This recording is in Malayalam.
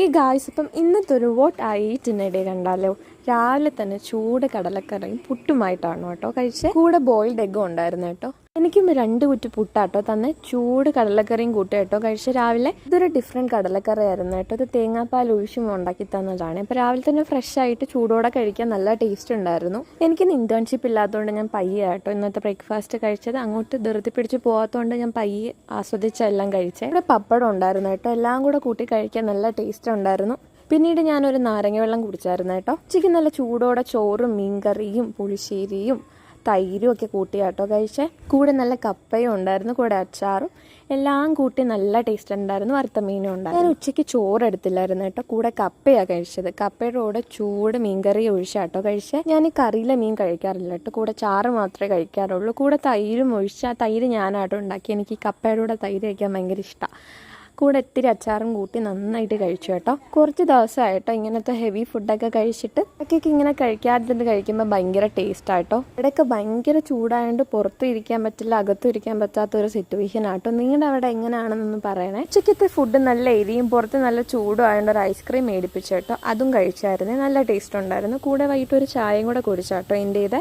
ഈ ഗായ്സ് ഇപ്പം ഇന്നത്തെ ഒരു വോട്ട് ആയിട്ടിനിടെ കണ്ടാലോ, രാവിലെ തന്നെ ചൂട് കടലക്കറിയും പുട്ടുമായിട്ടാണ് കേട്ടോ കഴിച്ചത്. കൂടെ ബോയിൽഡ് എഗ്ഗും ഉണ്ടായിരുന്നു കേട്ടോ. എനിക്കും 2 കുറ്റി പുട്ടാട്ടോ തന്നെ ചൂട് കടലക്കറിയും കൂട്ടി കേട്ടോ കഴിച്ച രാവിലെ. ഇതൊരു ഡിഫറെൻറ്റ് കടലക്കറി ആയിരുന്നു കേട്ടോ. ഇത് തേങ്ങാപ്പാൽ ഒഴിച്ചും ഉണ്ടാക്കി തന്നതാണ്. അപ്പോൾ രാവിലെ തന്നെ ഫ്രഷ് ആയിട്ട് ചൂടോടെ കഴിക്കാൻ നല്ല ടേസ്റ്റ് ഉണ്ടായിരുന്നു. എനിക്കിന്ന് ഇന്റേൺഷിപ്പ് ഇല്ലാത്തതുകൊണ്ട് ഞാൻ പയ്യെ കേട്ടോ ഇന്നത്തെ ബ്രേക്ക്ഫാസ്റ്റ് കഴിച്ചത്. അങ്ങോട്ട് ധൃതി പിടിച്ച് പോകാത്തതുകൊണ്ട് ഞാൻ പയ്യെ ആസ്വദിച്ചെല്ലാം കഴിച്ചത്. ഇവിടെ പപ്പടം ഉണ്ടായിരുന്നു കേട്ടോ. എല്ലാം കൂടെ കൂട്ടി കഴിക്കാൻ നല്ല ടേസ്റ്റ് ഉണ്ടായിരുന്നു. പിന്നീട് ഞാനൊരു നാരങ്ങ വെള്ളം കുടിച്ചായിരുന്നു കേട്ടോ. ഉച്ചയ്ക്ക് നല്ല ചൂടോടെ ചോറും മീൻകറിയും പുളിശ്ശേരിയും തൈരും ഒക്കെ കൂട്ടിയാട്ടോ കഴിച്ചേ. കൂടെ നല്ല കപ്പയും ഉണ്ടായിരുന്നു, കൂടെ അച്ചാറും എല്ലാം കൂട്ടി നല്ല ടേസ്റ്റ് ഉണ്ടായിരുന്നു. വറുത്ത മീനും ഉണ്ടായിരുന്നു. ഞാൻ ഉച്ചയ്ക്ക് ചോറ് എടുത്തില്ലായിരുന്നു കേട്ടോ. കൂടെ കപ്പയാണ് കഴിച്ചത്. കപ്പയുടെ കൂടെ ചൂട് മീൻകറി ഒഴിച്ചാട്ടോ കഴിച്ചേ. ഞാൻ ഈ കറിയിലെ മീൻ കഴിക്കാറില്ല കേട്ടോ. കൂടെ ചാറ് മാത്രമേ കഴിക്കാറുള്ളൂ. കൂടെ തൈരും ഒഴിച്ചാൽ തൈര് ഞാനാട്ടോ ഉണ്ടാക്കി. എനിക്ക് ഈ കപ്പയുടെ കൂടെ തൈര് കഴിക്കാൻ ഭയങ്കര ഇഷ്ടമാണ്. കൂടെ ഇത്തിരി അച്ചാറും കൂട്ടി നന്നായിട്ട് കഴിച്ചു കേട്ടോ. കുറച്ച് ദിവസമായിട്ടോ ഇങ്ങനത്തെ ഹെവി ഫുഡൊക്കെ കഴിച്ചിട്ട് ഒക്കെയൊക്കെ ഇങ്ങനെ കഴിക്കാതിരുന്ന് കഴിക്കുമ്പോൾ ഭയങ്കര ടേസ്റ്റായിട്ടോ. ഇവിടെയൊക്കെ ഭയങ്കര ചൂടായതുകൊണ്ട് പുറത്തും ഇരിക്കാൻ പറ്റില്ല, അകത്തും ഇരിക്കാൻ പറ്റാത്തൊരു സിറ്റുവേഷൻ ആട്ടോ. നിങ്ങളുടെ അവിടെ എങ്ങനെയാണെന്നൊന്ന് പറയണേ. ഉച്ചയ്ക്കത്തെ ഫുഡ് നല്ല എരിയും പുറത്ത് നല്ല ചൂടും ആയതുകൊണ്ട് ഒരു ഐസ്ക്രീം മേടിപ്പിച്ചു കേട്ടോ. അതും കഴിച്ചായിരുന്നു, നല്ല ടേസ്റ്റ് ഉണ്ടായിരുന്നു. കൂടെ വൈകിട്ട് ഒരു ചായയും കൂടെ കുടിച്ചാട്ടോ എൻ്റെ ഇത്.